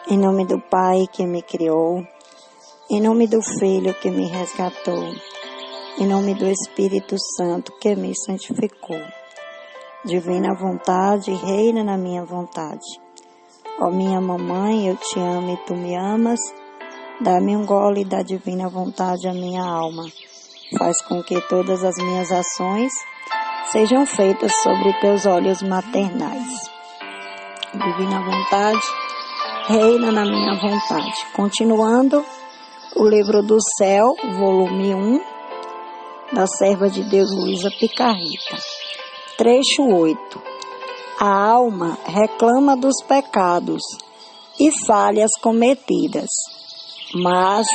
Em nome do Pai que me criou, em nome do Filho que me resgatou, em nome do Espírito Santo que me santificou. Divina vontade, reina na minha vontade. Ó minha mamãe, eu te amo e tu me amas. Dá-me um gole da divina vontade à minha alma. Faz com que todas as minhas ações sejam feitas sobre teus olhos maternais. Divina vontade, reina na minha vontade. Continuando, o Livro do Céu, volume 1, da serva de Deus Luísa Picarreta. Trecho 8. A alma reclama dos pecados e falhas cometidas, mas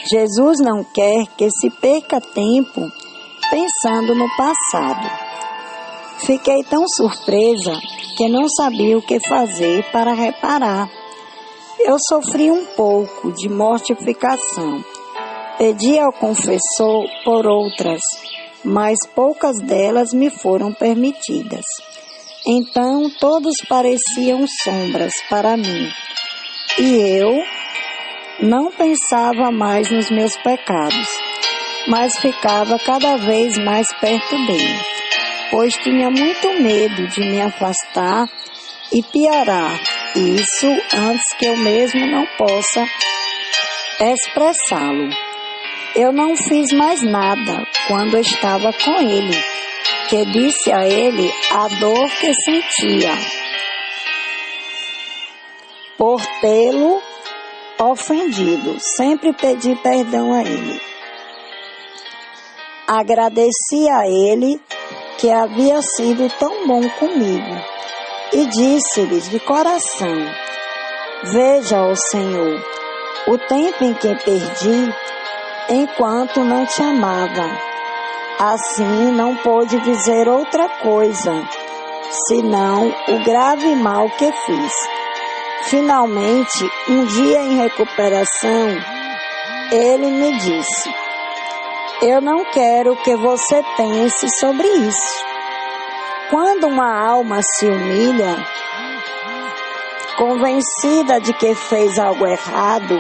Jesus não quer que se perca tempo pensando no passado. Fiquei tão surpresa que não sabia o que fazer para reparar. Eu sofri um pouco de mortificação. Pedi ao confessor por outras, mas poucas delas me foram permitidas. Então todos pareciam sombras para mim, e eu não pensava mais nos meus pecados, mas ficava cada vez mais perto dele, pois tinha muito medo de me afastar e piorar isso antes que eu mesmo não possa expressá-lo. Eu não fiz mais nada quando estava com ele, que disse a ele a dor que sentia por tê-lo ofendido. Sempre pedi perdão a ele. Agradeci a ele que havia sido tão bom comigo e disse-lhes de coração: veja, ó Senhor, o tempo em que perdi enquanto não te amava. Assim não pôde dizer outra coisa, senão o grave mal que fiz. Finalmente, um dia em recuperação, ele me disse: eu não quero que você pense sobre isso. Quando uma alma se humilha, convencida de que fez algo errado,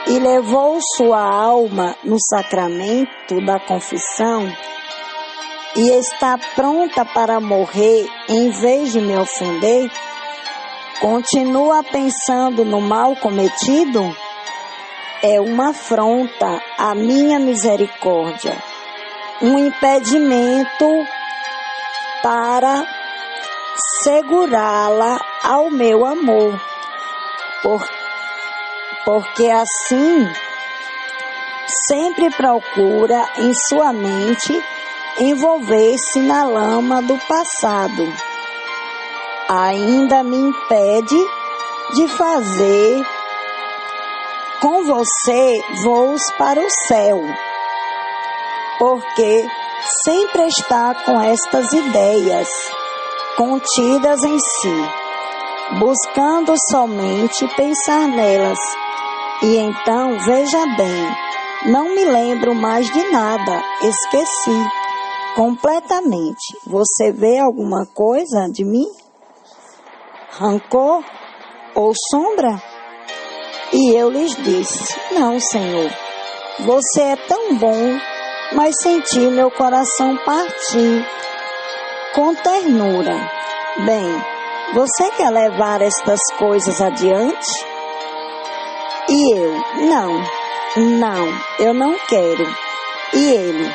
e levou sua alma no sacramento da confissão, e está pronta para morrer em vez de me ofender, continua pensando no mal cometido? É uma afronta à minha misericórdia, um impedimento para segurá-la ao meu amor, porque assim sempre procura em sua mente envolver-se na lama do passado. Ainda me impede de fazer com você voos para o céu, porque sempre está com estas ideias contidas em si, buscando somente pensar nelas. E então, veja bem, não me lembro mais de nada, esqueci completamente. Você vê alguma coisa de mim? Rancor ou sombra? E eu lhes disse: não, Senhor, você é tão bom, mas senti meu coração partir com ternura. Bem, você quer levar estas coisas adiante? E eu: não, eu não quero. E ele: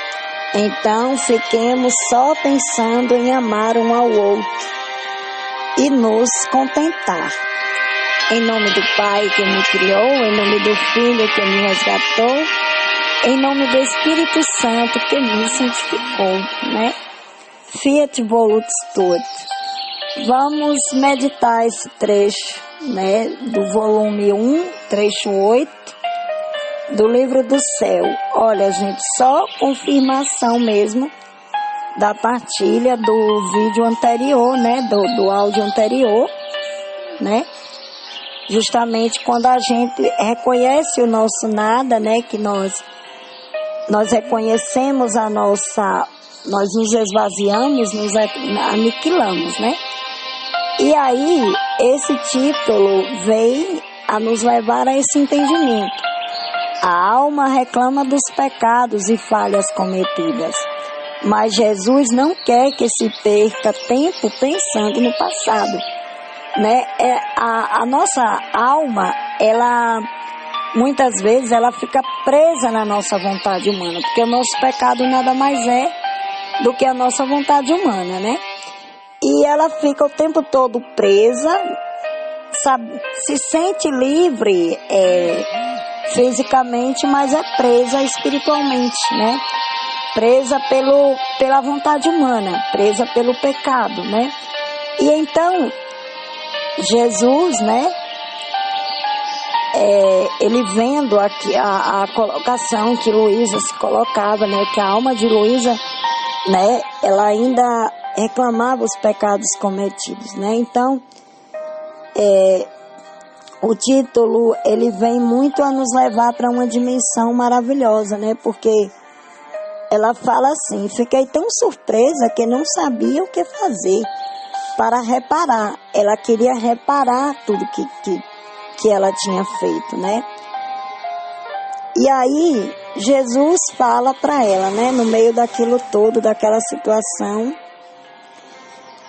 então fiquemos só pensando em amar um ao outro e nos contentar. Em nome do Pai que me criou, em nome do Filho que me resgatou, em nome do Espírito Santo que me santificou, né? Fiat voluntas tuat. Vamos meditar esse trecho, né, do volume 1, trecho 8, do Livro do Céu. Olha, gente, só confirmação mesmo da partilha do vídeo anterior, né, do áudio anterior, né? Justamente quando a gente reconhece o nosso nada, né, que nós reconhecemos a nossa, nós nos esvaziamos, nos aniquilamos, né? E aí, esse título vem a nos levar a esse entendimento. A alma reclama dos pecados e falhas cometidas, mas Jesus não quer que se perca tempo pensando no passado, né? A nossa alma, ela muitas vezes ela fica presa na nossa vontade humana, porque o nosso pecado nada mais é do que a nossa vontade humana, né? E ela fica o tempo todo presa, sabe, se sente livre fisicamente, mas é presa espiritualmente, né? Presa pela vontade humana, presa pelo pecado, né? E então, Jesus, né? Ele vendo aqui a colocação que Luísa se colocava, né? Que a alma de Luísa, né? Ela ainda reclamava os pecados cometidos, né? Então, o título, ele vem muito a nos levar para uma dimensão maravilhosa, né? Porque ela fala assim: fiquei tão surpresa que não sabia o que fazer para reparar. Ela queria reparar tudo que ela tinha feito, né? E aí, Jesus fala para ela, né? No meio daquilo todo, daquela situação,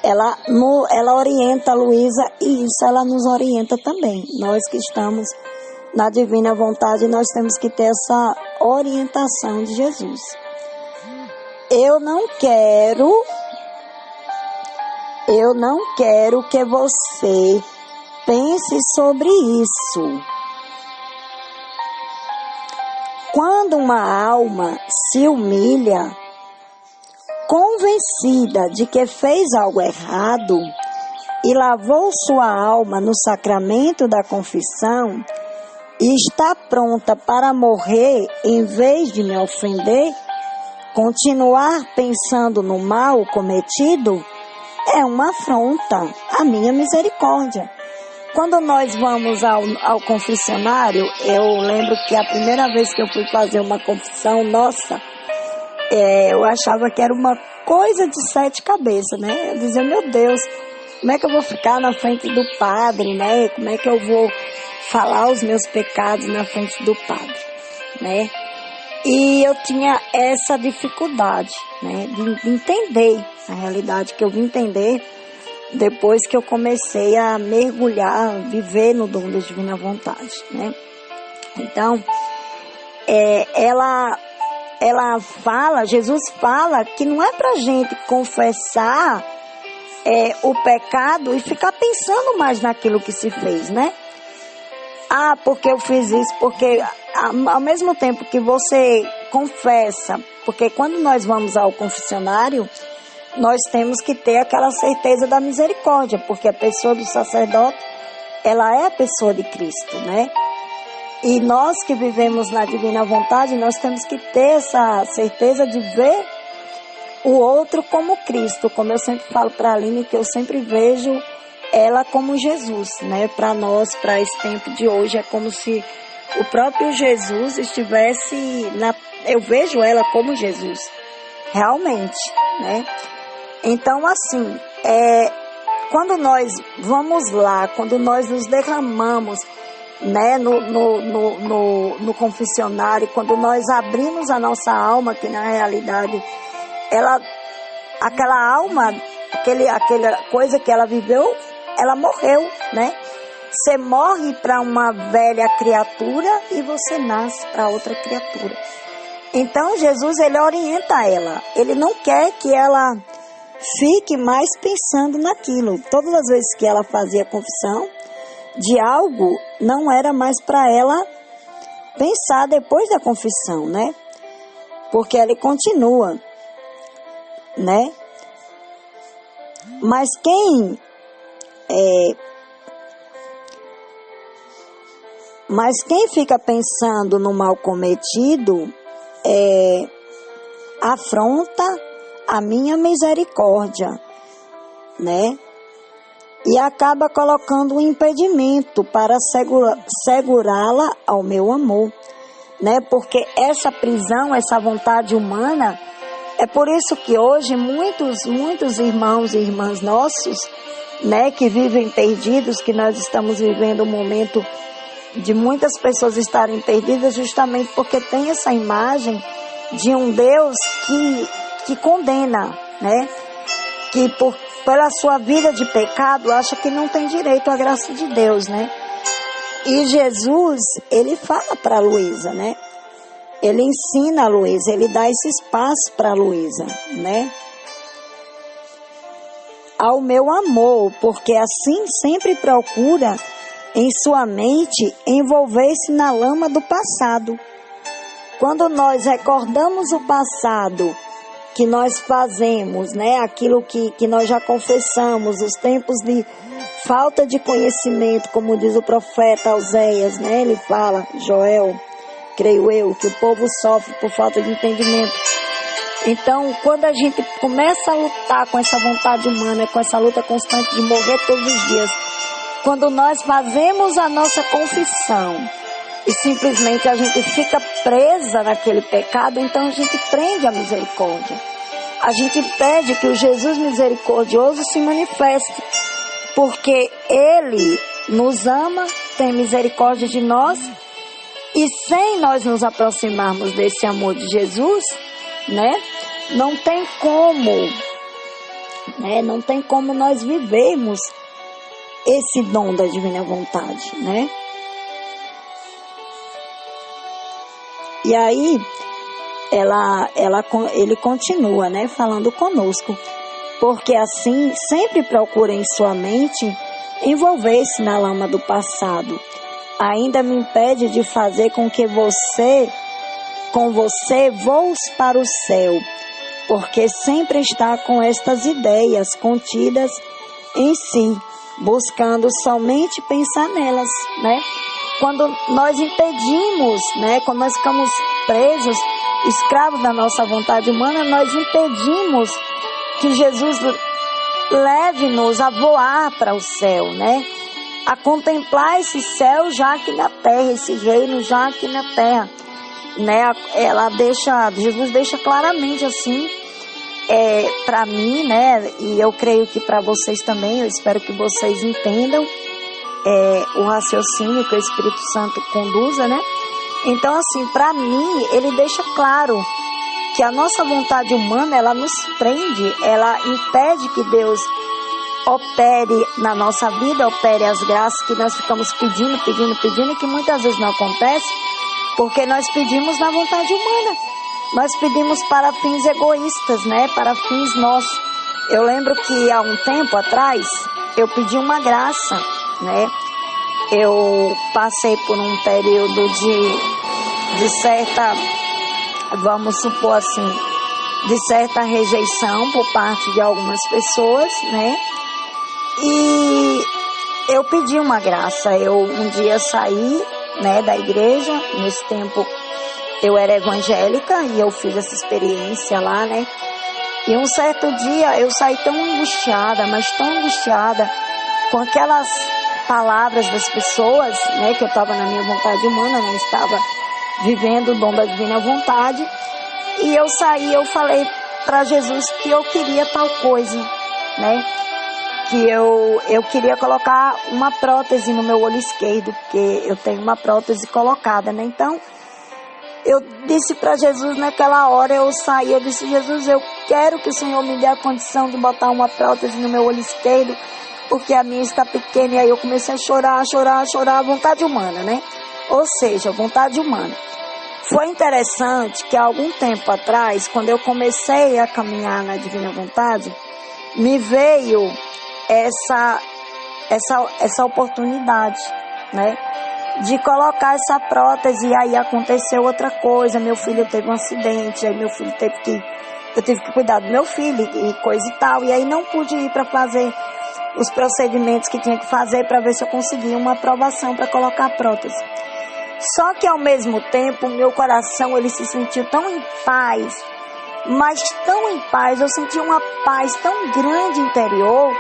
ela orienta a Luísa, e isso ela nos orienta também. Nós que estamos na divina vontade, nós temos que ter essa orientação de Jesus. Eu não quero que você pense sobre isso. Quando uma alma se humilha, convencida de que fez algo errado e lavou sua alma no sacramento da confissão e está pronta para morrer em vez de me ofender, continuar pensando no mal cometido é uma afronta à minha misericórdia. Quando nós vamos ao confessionário, eu lembro que a primeira vez que eu fui fazer uma confissão, nossa, eu achava que era uma coisa de 7 cabeças, né? Eu dizia, meu Deus, como é que eu vou ficar na frente do padre, né? Como é que eu vou falar os meus pecados na frente do padre, né? E eu tinha essa dificuldade, né? De entender a realidade, que eu vim entender depois que eu comecei a mergulhar, viver no dom da divina vontade, né? Então, Jesus fala que não é pra gente confessar o pecado e ficar pensando mais naquilo que se fez, né? Ah, porque eu fiz isso, porque ao mesmo tempo que você confessa, porque quando nós vamos ao confessionário, nós temos que ter aquela certeza da misericórdia, porque a pessoa do sacerdote, ela é a pessoa de Cristo, né? E nós que vivemos na divina vontade, nós temos que ter essa certeza de ver o outro como Cristo, como eu sempre falo para a Aline, que eu sempre vejo ela como Jesus, né? Para nós, para esse tempo de hoje, é como se o próprio Jesus estivesse eu vejo ela como Jesus, realmente, né? Então, assim, quando nós vamos lá, quando nós nos derramamos, né, no confessionário, quando nós abrimos a nossa alma, que na realidade, aquela alma, aquela coisa que ela viveu, ela morreu, né? Você morre para uma velha criatura e você nasce para outra criatura. Então, Jesus, ele orienta ela. Ele não quer que ela fique mais pensando naquilo. Todas as vezes que ela fazia confissão de algo, não era mais para ela pensar depois da confissão, né? Porque ele continua, né? Mas quem fica pensando no mal cometido afronta a minha misericórdia, né? E acaba colocando um impedimento para segurá-la ao meu amor, né? Porque essa prisão, essa vontade humana, é por isso que hoje muitos irmãos e irmãs nossos, né, que vivem perdidos, que nós estamos vivendo um momento de muitas pessoas estarem perdidas justamente porque tem essa imagem de um Deus que condena, né? Que pela sua vida de pecado acha que não tem direito à graça de Deus, né? E Jesus, ele fala para a Luísa, né? Ele ensina a Luísa, ele dá esse espaço para a Luísa, né? Ao meu amor, porque assim sempre procura em sua mente envolver-se na lama do passado. Quando nós recordamos o passado, que nós fazemos, né? Aquilo que nós já confessamos, os tempos de falta de conhecimento, como diz o profeta Oséias, né? Ele fala, Joel, creio eu, que o povo sofre por falta de entendimento. Então, quando a gente começa a lutar com essa vontade humana, com essa luta constante de morrer todos os dias, quando nós fazemos a nossa confissão e simplesmente a gente fica presa naquele pecado, então a gente prende a misericórdia. A gente pede que o Jesus misericordioso se manifeste, porque Ele nos ama, tem misericórdia de nós, e sem nós nos aproximarmos desse amor de Jesus, né? Não tem como, né? Não tem como nós vivermos esse dom da divina vontade, né? E aí, ele continua, né? Falando conosco, porque assim sempre procura em sua mente envolver-se na lama do passado. Ainda me impede de fazer com você voos para o céu, porque sempre está com estas ideias contidas em si, buscando somente pensar nelas, né? Quando nós impedimos, né? Quando nós ficamos presos, escravos da nossa vontade humana, nós impedimos que Jesus leve-nos a voar para o céu, né? A contemplar esse céu já aqui na terra, esse reino já aqui na terra, né? Jesus deixa claramente assim, para mim, né? E eu creio que para vocês também, eu espero que vocês entendam o raciocínio que o Espírito Santo conduza, né? Então, assim, para mim, ele deixa claro que a nossa vontade humana, ela nos prende, ela impede que Deus opere na nossa vida, opere as graças que nós ficamos pedindo, e que muitas vezes não acontece, porque nós pedimos na vontade humana. Nós pedimos para fins egoístas, né? Para fins nossos. Eu lembro que há um tempo atrás, eu pedi uma graça, né? Eu passei por um período de certa, vamos supor assim, de certa rejeição por parte de algumas pessoas, né? E eu pedi uma graça. Eu um dia saí, né, da igreja. Nesse tempo eu era evangélica e eu fiz essa experiência lá, né? E um certo dia eu saí tão angustiada, mas tão angustiada com aquelas palavras das pessoas, né? Que eu estava na minha vontade humana, não estava vivendo o dom da divina vontade. E eu saí, eu falei para Jesus que eu queria tal coisa, né? Que eu queria colocar uma prótese no meu olho esquerdo, porque eu tenho uma prótese colocada, né? Então, eu disse para Jesus naquela hora, eu saí, eu disse, Jesus, eu quero que o Senhor me dê a condição de botar uma prótese no meu olho esquerdo, porque a minha está pequena. E aí eu comecei a chorar, vontade humana, né? Ou seja, vontade humana. Foi interessante que há algum tempo atrás, quando eu comecei a caminhar na divina vontade, me veio essa oportunidade, né, de colocar essa prótese. E aí aconteceu outra coisa, meu filho teve um acidente, aí meu filho eu tive que cuidar do meu filho e coisa e tal, e aí não pude ir para fazer os procedimentos que tinha que fazer para ver se eu conseguia uma aprovação para colocar a prótese. Só que ao mesmo tempo, meu coração, ele se sentiu tão em paz, mas tão em paz, eu senti uma paz tão grande interior.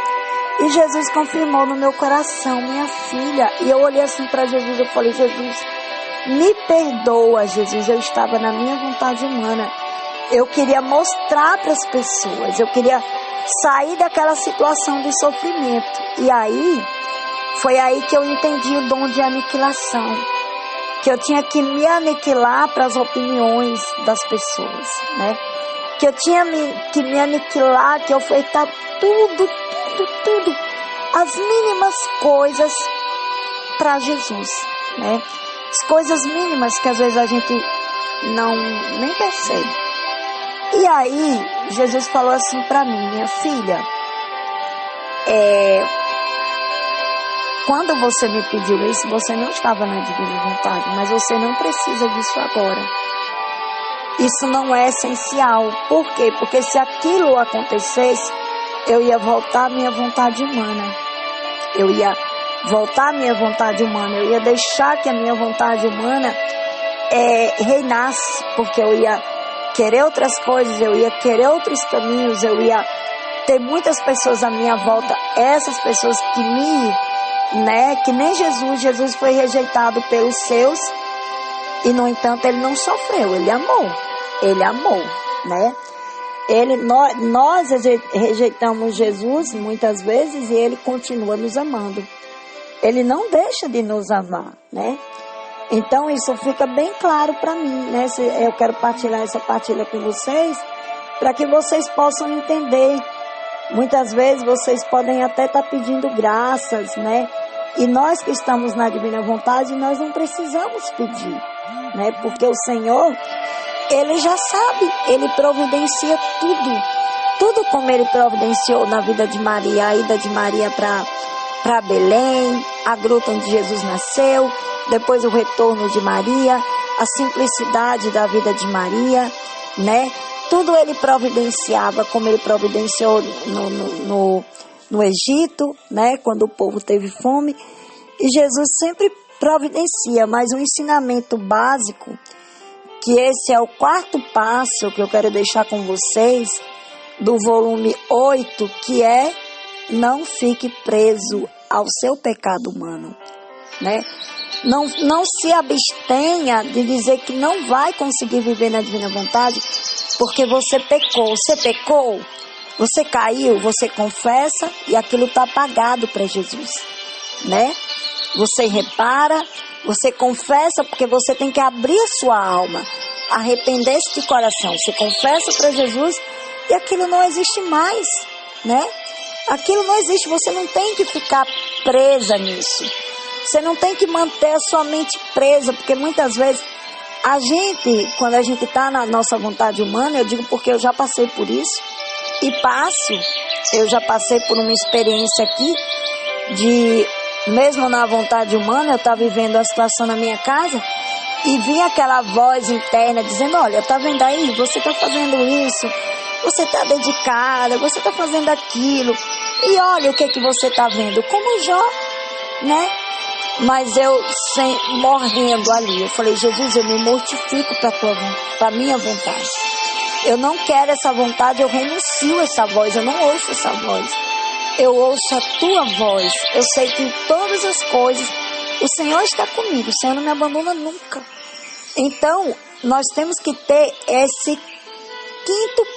E Jesus confirmou no meu coração, minha filha. E eu olhei assim para Jesus, eu falei, Jesus, me perdoa, Jesus, eu estava na minha vontade humana. Eu queria mostrar para as pessoas, eu queria sair daquela situação de sofrimento. E aí, Foi aí que eu entendi o dom de aniquilação, que eu tinha que me aniquilar para as opiniões das pessoas, né? Que eu tinha que me aniquilar, que ofertar tudo, as mínimas coisas para Jesus, né? As coisas mínimas que às vezes a gente nem percebe. E aí, Jesus falou assim para mim: minha filha, quando você me pediu isso, você não estava na divina vontade, mas você não precisa disso agora. Isso não é essencial. Por quê? Porque se aquilo acontecesse, eu ia voltar à minha vontade humana. Eu ia voltar à minha vontade humana. Eu ia deixar que a minha vontade humana reinasse, porque eu ia querer outras coisas, eu ia querer outros caminhos, eu ia ter muitas pessoas à minha volta, essas pessoas que que nem Jesus foi rejeitado pelos seus, e no entanto ele não sofreu, ele amou, né? Nós rejeitamos Jesus muitas vezes e ele continua nos amando, ele não deixa de nos amar, né? Então isso fica bem claro para mim, né? Eu quero partilhar essa partilha com vocês, para que vocês possam entender. Muitas vezes vocês podem até estar pedindo graças, né? E nós que estamos na divina vontade, nós não precisamos pedir, né? Porque o Senhor, Ele já sabe, Ele providencia tudo como Ele providenciou na vida de Maria, a ida de Maria para Belém, a gruta onde Jesus nasceu, depois o retorno de Maria, a simplicidade da vida de Maria, né? Tudo ele providenciava, como ele providenciou no Egito, né? Quando o povo teve fome. E Jesus sempre providencia, mas um ensinamento básico, que esse é o 4º passo que eu quero deixar com vocês, do volume 8, que é: não fique preso ao seu pecado humano, né? Não se abstenha de dizer que não vai conseguir viver na divina vontade, porque você pecou. Você pecou, você caiu, você confessa e aquilo está apagado para Jesus, né? Você repara, você confessa, porque você tem que abrir a sua alma, arrepender-se de coração. Você confessa para Jesus e aquilo não existe mais, né? Aquilo não existe, você não tem que ficar presa nisso. Você não tem que manter a sua mente presa, porque muitas vezes quando a gente está na nossa vontade humana, eu digo porque eu já passei por isso e eu já passei por uma experiência aqui mesmo na vontade humana, eu estava vivendo a situação na minha casa e vinha aquela voz interna dizendo: olha, tá vendo aí, você está fazendo isso, você está dedicada, você está fazendo aquilo, e olha o que você está vendo, como Jó, né? Mas eu morrendo ali, eu falei: Jesus, eu me mortifico para a minha vontade. Eu não quero essa vontade, eu renuncio essa voz, eu não ouço essa voz. Eu ouço a tua voz. Eu sei que em todas as coisas o Senhor está comigo, o Senhor não me abandona nunca. Então, nós temos que ter esse 5º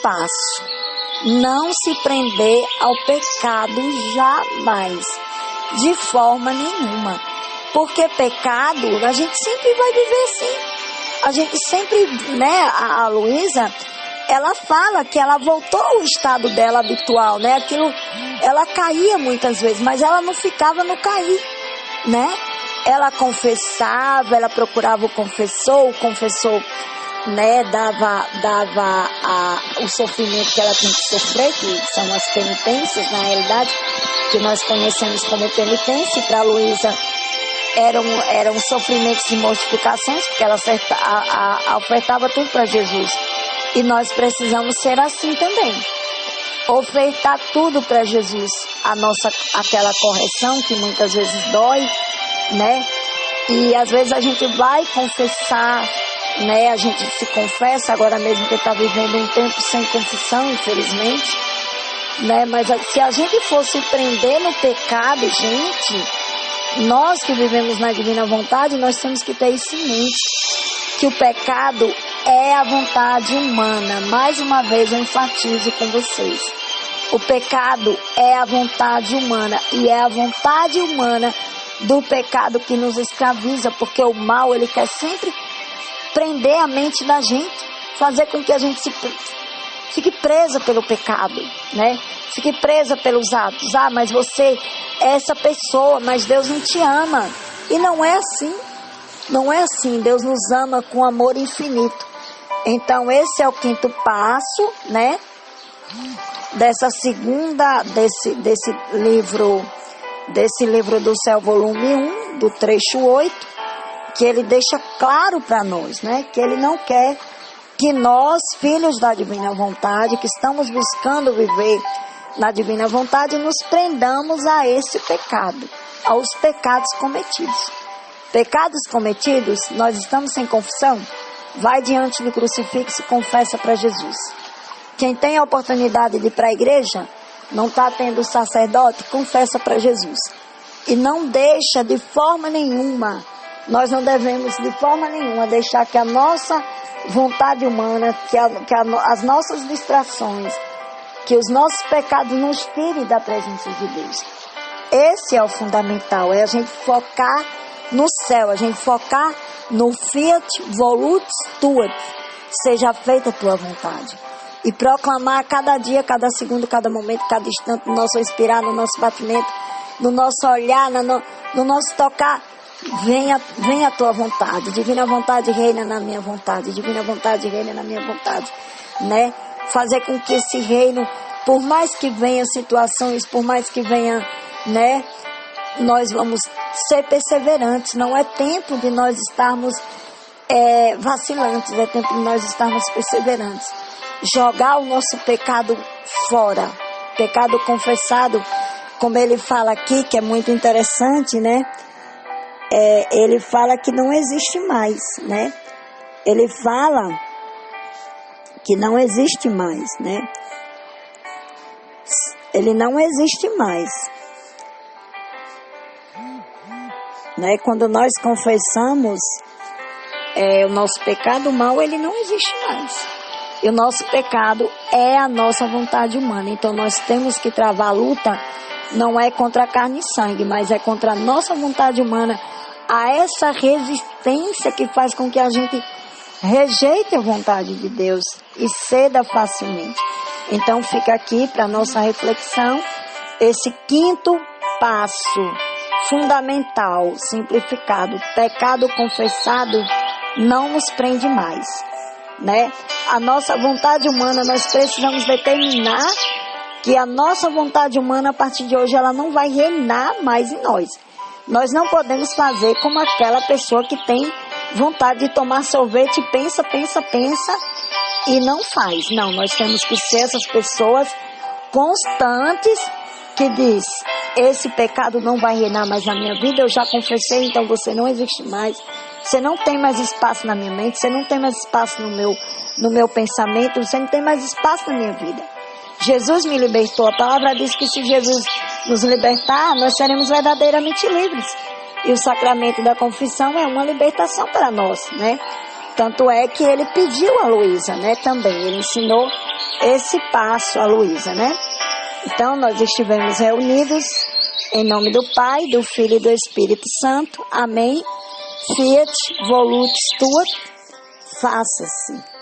passo: não se prender ao pecado jamais, de forma nenhuma. Porque pecado, a gente sempre vai viver assim. A gente sempre, né, a Luísa, ela fala que ela voltou ao estado dela habitual, né? Aquilo, ela caía muitas vezes, mas ela não ficava no cair, né? Ela confessava, ela procurava o confessor, né, dava o sofrimento que ela tem que sofrer, que são as penitências, na realidade, que nós conhecemos como penitência. Para a Luísa eram sofrimentos e mortificações, porque ela ofertava tudo para Jesus. E nós precisamos ser assim também, ofertar tudo para Jesus, aquela correção que muitas vezes dói, né? E às vezes a gente vai confessar, né? A gente se confessa agora mesmo que está vivendo um tempo sem confissão, infelizmente, né? Mas se a gente fosse prender no pecado, gente, nós que vivemos na divina vontade, nós temos que ter isso em mente, que o pecado é a vontade humana. Mais uma vez eu enfatizo com vocês: o pecado é a vontade humana, e é a vontade humana do pecado que nos escraviza, porque o mal, ele quer sempre prender a mente da gente, fazer com que a gente fique presa pelo pecado, né? Fique presa pelos atos. Ah, mas você é essa pessoa, mas Deus não te ama. E não é assim. Não é assim. Deus nos ama com amor infinito. Então, esse é o 5º passo, né? Desse livro do céu, volume 1, do trecho 8, que ele deixa claro para nós, né? Que ele não quer que nós, filhos da divina vontade, que estamos buscando viver na divina vontade, nos prendamos a esse pecado, aos pecados cometidos. Pecados cometidos, nós estamos sem confissão? Vai diante do crucifixo e confessa para Jesus. Quem tem a oportunidade de ir para a igreja, não está tendo sacerdote, confessa para Jesus. E não deixa de forma nenhuma, nós não devemos de forma nenhuma deixar que a nossa vontade humana, as nossas distrações, que os nossos pecados nos tirem da presença de Deus. Esse é o fundamental, é a gente focar no céu, a gente focar no Fiat Volutus Tuat, seja feita a tua vontade. E proclamar cada dia, cada segundo, cada momento, cada instante, no nosso respirar, no nosso batimento, no nosso olhar, no nosso tocar, venha a tua vontade. Divina vontade reina na minha vontade. Divina vontade reina na minha vontade. Né? Fazer com que esse reino, por mais que venha situações, por mais que venha, né? Nós vamos ser perseverantes. Não é tempo de nós estarmos vacilantes, é tempo de nós estarmos perseverantes. Jogar o nosso pecado fora. Pecado confessado, como ele fala aqui, que é muito interessante, né? Ele fala que não existe mais, né? Ele fala que não existe mais, né? Ele não existe mais. Né? Quando nós confessamos o nosso pecado, o mal, ele não existe mais. E o nosso pecado é a nossa vontade humana. Então nós temos que travar a luta, não é contra a carne e sangue, mas é contra a nossa vontade humana, a essa resistência que faz com que a gente rejeite a vontade de Deus e ceda facilmente. Então fica aqui para nossa reflexão esse 5º passo fundamental, simplificado. Pecado confessado não nos prende mais, né? A nossa vontade humana, nós precisamos determinar que a nossa vontade humana, a partir de hoje, ela não vai reinar mais em nós. Nós não podemos fazer como aquela pessoa que tem vontade de tomar sorvete, pensa e não faz. Não, nós temos que ser essas pessoas constantes que diz: esse pecado não vai reinar mais na minha vida, eu já confessei, então você não existe mais. Você não tem mais espaço na minha mente, você não tem mais espaço no meu pensamento, você não tem mais espaço na minha vida. Jesus me libertou. A palavra diz que se Jesus nos libertar, nós seremos verdadeiramente livres. E o sacramento da confissão é uma libertação para nós, né? Tanto é que ele pediu a Luísa, né? Também, ele ensinou esse passo a Luísa, né? Então, nós estivemos reunidos em nome do Pai, do Filho e do Espírito Santo. Amém. Fiat Volutus Tuat, faça-se.